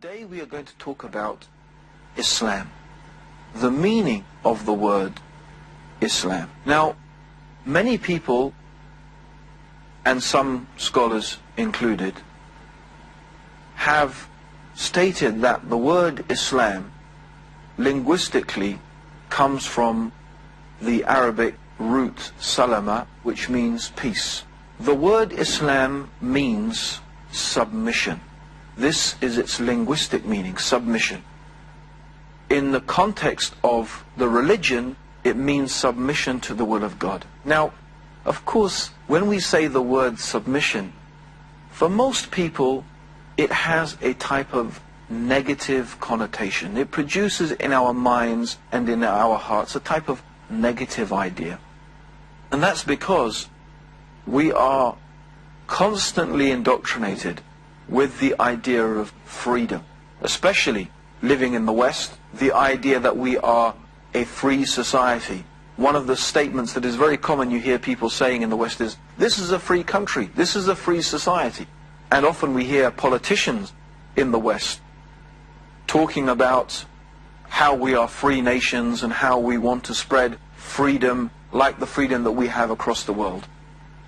Today we are going to talk about Islam, the meaning of the word Islam. Now, many people, and some scholars included, have stated that the word Islam linguistically comes from the Arabic root salama, which means peace. The word Islam means submission. This is its linguistic meaning, submission. In the context of the religion, it means submission to the will of God. Now, of course, when we say the word submission, for most people, it has a type of negative connotation. It produces in our minds and in our hearts a type of negative idea. And that's because we are constantly indoctrinated with the idea of freedom, especially living in the West, the idea that we are a free society. One of the statements that is very common you hear people saying in the West is, this is a free country, this is a free society. And often we hear politicians in the West talking about how we are free nations and how we want to spread freedom like the freedom that we have across the world.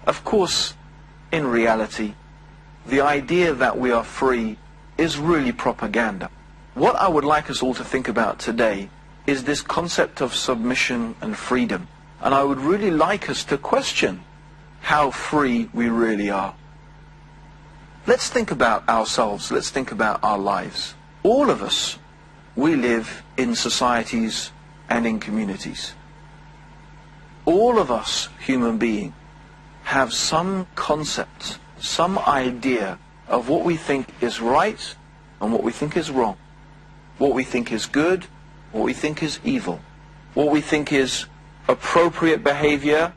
Of course, in reality, the idea that we are free is really propaganda. What I would like us all to think about today is this concept of submission and freedom. And I would really like us to question how free we really are. Let's think about ourselves, let's think about our lives. All of us, we live in societies and in communities. All of us, human beings, have some concept, some idea of what we think is right and what we think is wrong, what we think is good, what we think is evil, what we think is appropriate behavior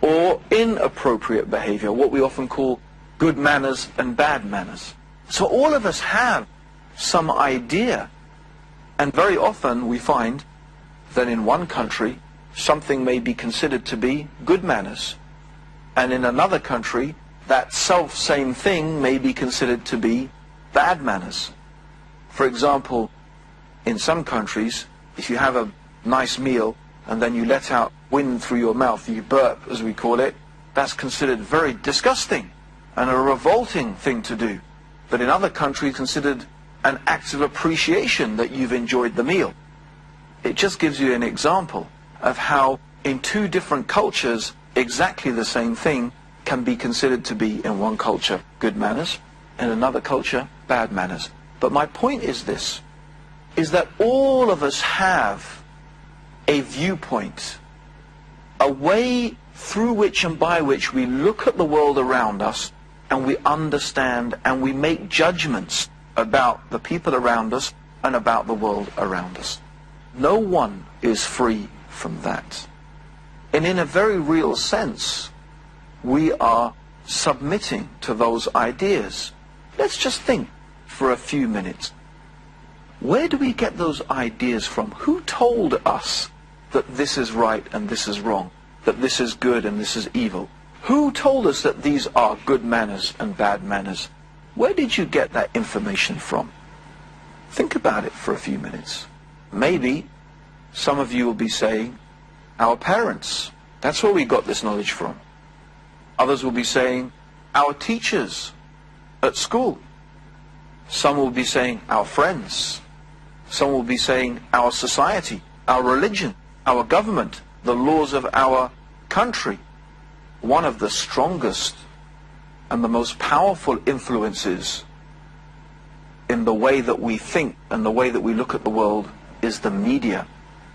or inappropriate behavior, what we often call good manners and bad manners. So all of us have some idea, and very often we find that in one country something may be considered to be good manners, and in another country that same thing may be considered to be bad manners. For example, in some countries, if you have a nice meal and then you let out wind through your mouth, you burp as we call it, that's considered very disgusting and a revolting thing to do. But in other countries considered an act of appreciation that you've enjoyed the meal. It just gives you an example of how in two different cultures exactly the same thing can be considered to be in one culture good manners, in another culture bad manners. But my point is this, is that all of us have a viewpoint, a way through which and by which we look at the world around us and we understand and we make judgments about the people around us and about the world around us. No one is free from that. And in a very real sense, we are submitting to those ideas. Let's just think for a few minutes. Where do we get those ideas from? Who told us that this is right and this is wrong, that this is good and this is evil? Who told us that these are good manners and bad manners? Where did you get that information from? Think about it for a few minutes. Maybe some of you will be saying, our parents, that's where we got this knowledge from. Others will be saying, our teachers at school. Some will be saying, our friends. Some will be saying, our society, our religion, our government, the laws of our country. One of the strongest and the most powerful influences in the way that we think and the way that we look at the world is the media,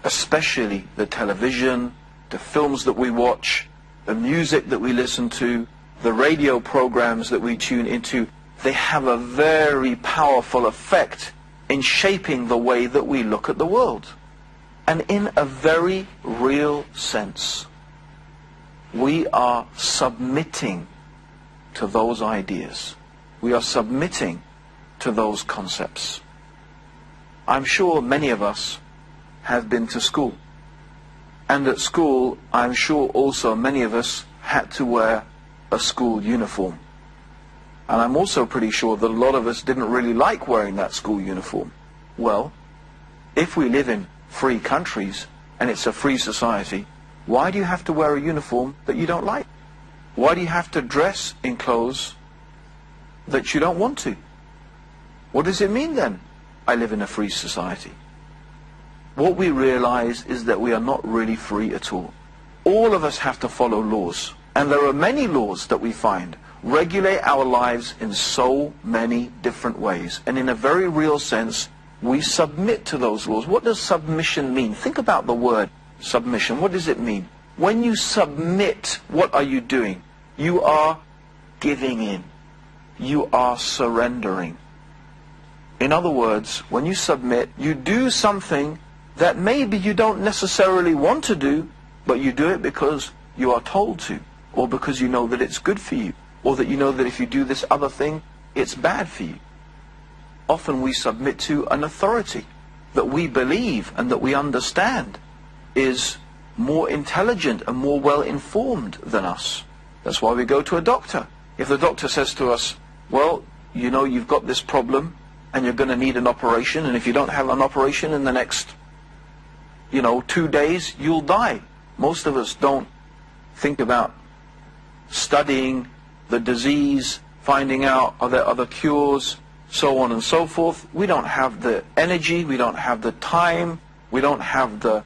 especially the television, the films that we watch, the music that we listen to, the radio programs that we tune into. They have a very powerful effect in shaping the way that we look at the world. And in a very real sense, we are submitting to those ideas. We are submitting to those concepts. I'm sure many of us have been to school. And at school, I'm sure also many of us had to wear a school uniform. And I'm also pretty sure that a lot of us didn't really like wearing that school uniform. Well, if we live in free countries and it's a free society, why do you have to wear a uniform that you don't like? Why do you have to dress in clothes that you don't want to? What does it mean then, I live in a free society? What we realize is that we are not really free at all. All of us have to follow laws. And there are many laws that we find regulate our lives in so many different ways. And in a very real sense, we submit to those laws. What does submission mean? Think about the word submission. What does it mean? When you submit, what are you doing? You are giving in. You are surrendering. In other words, when you submit, you do something that maybe you don't necessarily want to do, but you do it because you are told to, or because you know that it's good for you, or that you know that if you do this other thing, it's bad for you. Often we submit to an authority that we believe and that we understand is more intelligent and more well informed than us. That's why we go to a doctor. If the doctor says to us, well, you know, you've got this problem and you're going to need an operation, and if you don't have an operation in the next, 2 days, you'll die. Most of us don't think about studying the disease, finding out are there other cures, so on and so forth. We don't have the energy, we don't have the time, we don't have the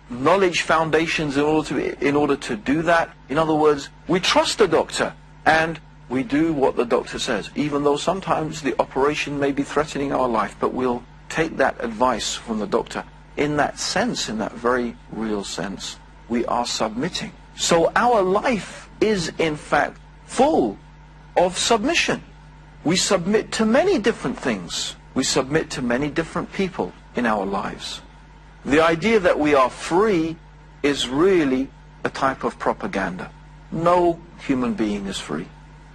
knowledge foundations in order to do that. In other words, we trust the doctor and we do what the doctor says, even though sometimes the operation may be threatening our life, but we'll take that advice from the doctor. In that sense, in that very real sense, we are submitting. So our life is in fact full of submission. We submit to many different things. We submit to many different people in our lives. The idea that we are free is really a type of propaganda. No human being is free.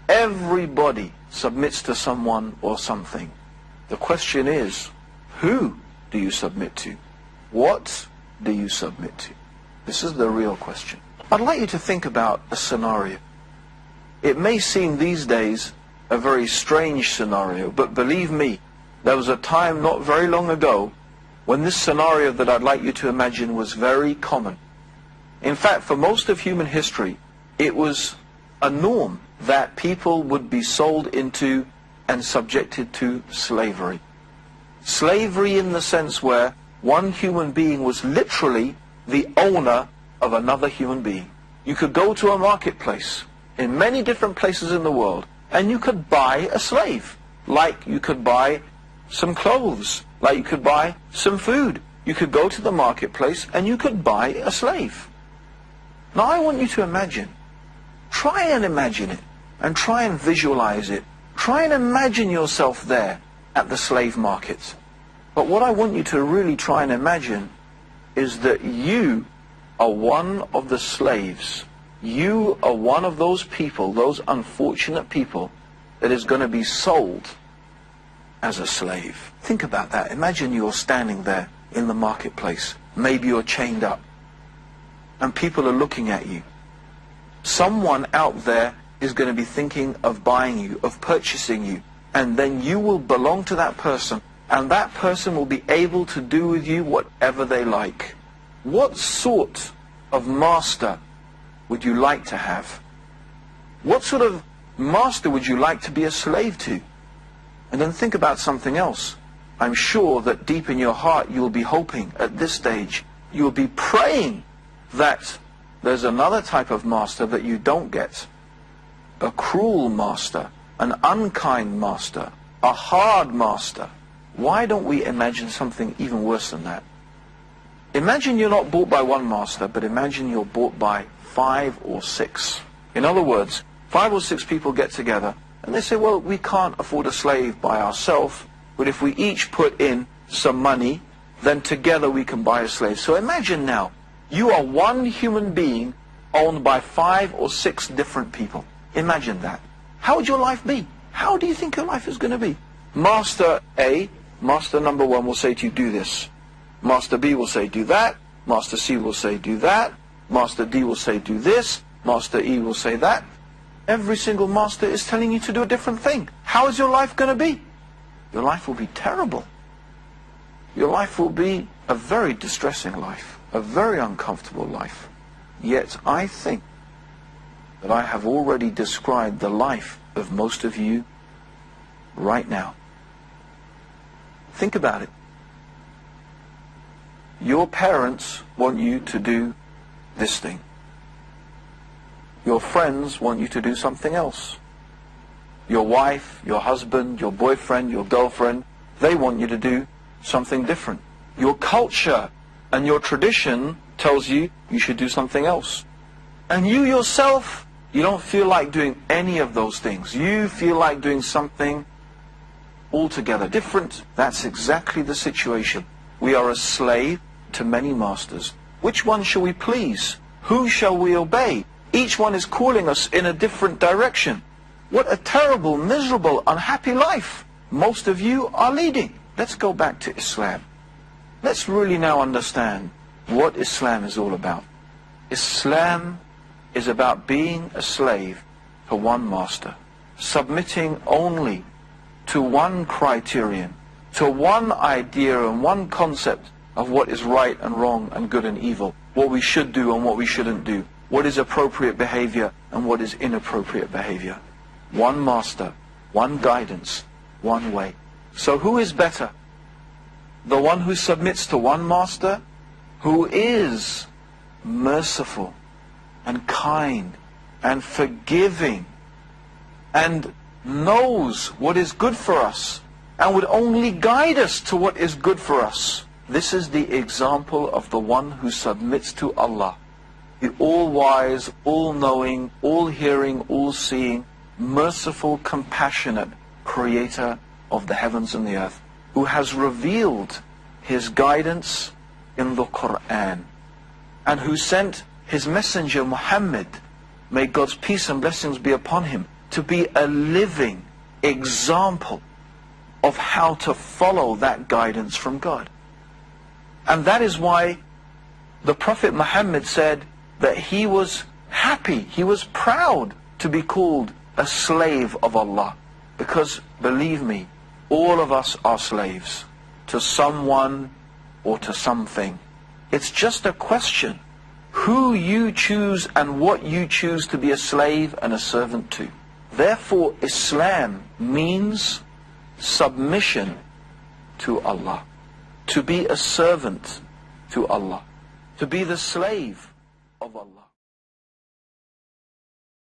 Everybody submits to someone or something. The question is, who do you submit to? What do you submit to? This is the real question. I'd like you to think about a scenario. It may seem these days a very strange scenario, but believe me, there was a time not very long ago when this scenario that I'd like you to imagine was very common. In fact, for most of human history, it was a norm that people would be sold into and subjected to slavery. Slavery in the sense where one human being was literally the owner of another human being. You could go to a marketplace in many different places in the world and you could buy a slave, like you could buy some clothes, like you could buy some food. You could go to the marketplace and you could buy a slave. Now I want you to imagine, try and imagine it, and try and visualize it. Try and imagine yourself there at the slave market. But what I want you to really try and imagine is that you are one of the slaves. You are one of those people, those unfortunate people, that is going to be sold as a slave. Think about that. Imagine you're standing there in the marketplace. Maybe you're chained up and people are looking at you. Someone out there is going to be thinking of buying you, of purchasing you, and then you will belong to that person, and that person will be able to do with you whatever they like. What sort of master would you like to have? What sort of master would you like to be a slave to? And then think about something else. I'm sure that deep in your heart you will be hoping at this stage, you will be praying that there's another type of master that you don't get. A cruel master, an unkind master, a hard master. Why don't we imagine something even worse than that? Imagine you're not bought by one master, but imagine you're bought by 5 or 6. In other words, 5 or 6 people get together and they say, well, we can't afford a slave by ourselves, but if we each put in some money, then together we can buy a slave. So imagine now, you are one human being owned by 5 or 6 different people. Imagine that. How would your life be? How do you think your life is going to be? Master A, master number 1 will say to you, do this. Master B will say, do that. Master C will say, do that. Master D will say, do this. Master E will say that. Every single master is telling you to do a different thing. How is your life going to be? Your life will be terrible. Your life will be a very distressing life, a very uncomfortable life. Yet I think that I have already described the life of most of you right now. Think about it. Your parents want you to do this thing. Your friends want you to do something else. Your wife, your husband, your boyfriend, your girlfriend, they want you to do something different. Your culture and your tradition tells you you should do something else. And you yourself, you don't feel like doing any of those things. You feel like doing something altogether different. That's exactly the situation. We are a slave to many masters. Which one shall we please? Who shall we obey? Each one is calling us in a different direction. What a terrible, miserable, unhappy life most of you are leading. Let's go back to Islam. Let's really now understand what Islam is all about. Islam is about being a slave to one master, submitting only to one criterion, to one idea and one concept of what is right and wrong and good and evil, what we should do and what we shouldn't do, what is appropriate behavior and what is inappropriate behavior. One master, one guidance, one way. So who is better? The one who submits to one master, who is merciful and kind and forgiving and knows what is good for us and would only guide us to what is good for us. This is the example of the one who submits to Allah, the all-wise, all-knowing, all-hearing, all-seeing, merciful, compassionate creator of the heavens and the earth, who has revealed his guidance in the Quran, and who sent his messenger Muhammad, may God's peace and blessings be upon him, to be a living example of how to follow that guidance from God. And that is why the Prophet Muhammad said that he was happy, he was proud to be called a slave of Allah. Because, believe me, all of us are slaves to someone or to something. It's just a question who you choose and what you choose to be a slave and a servant to. Therefore, Islam means submission to Allah, to be a servant to Allah, to be the slave of Allah.